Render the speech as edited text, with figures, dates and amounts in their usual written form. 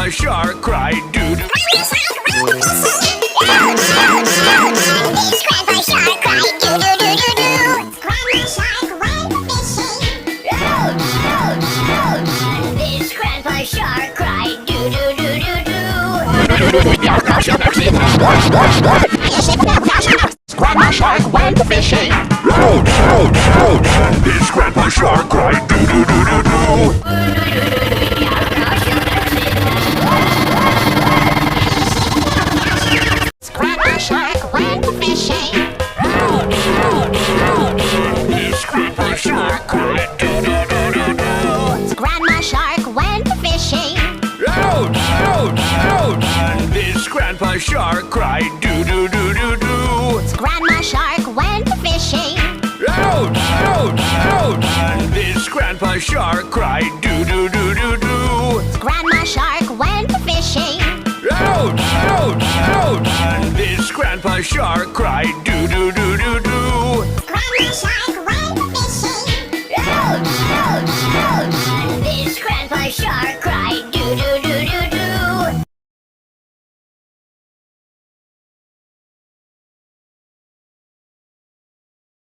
Grandpa Shark cried doo-doo. This Grandpa Shark cried doo-doo-doo-doo-doo. Grandma Shark went fishing. Ouch, ouch, ouch! This Grandpa Shark cried doo-doo-doo-doo-doo. Grandma Shark went fishing. Ouch, ouch, ouch! This Grandpa Shark cried doo-doo-doo-doo-doo. Grandma Shark went fishing. Ouch, ouch, ouch! This Grandpa Shark cried doo-doo-doo-doo-doo. Grandma Shark went fishing. Ouch, ouch, ouch! This Grandpa Shark cried doo-doo-doo-doo-doo. Grandma Shark went fishing. Ouch, ouch, ouch! This Grandpa Shark cried doo-doo-doo-doo-doo. Grandma Shark went fishing. Ouch, ouch, ouch! This Grandpa Shark cried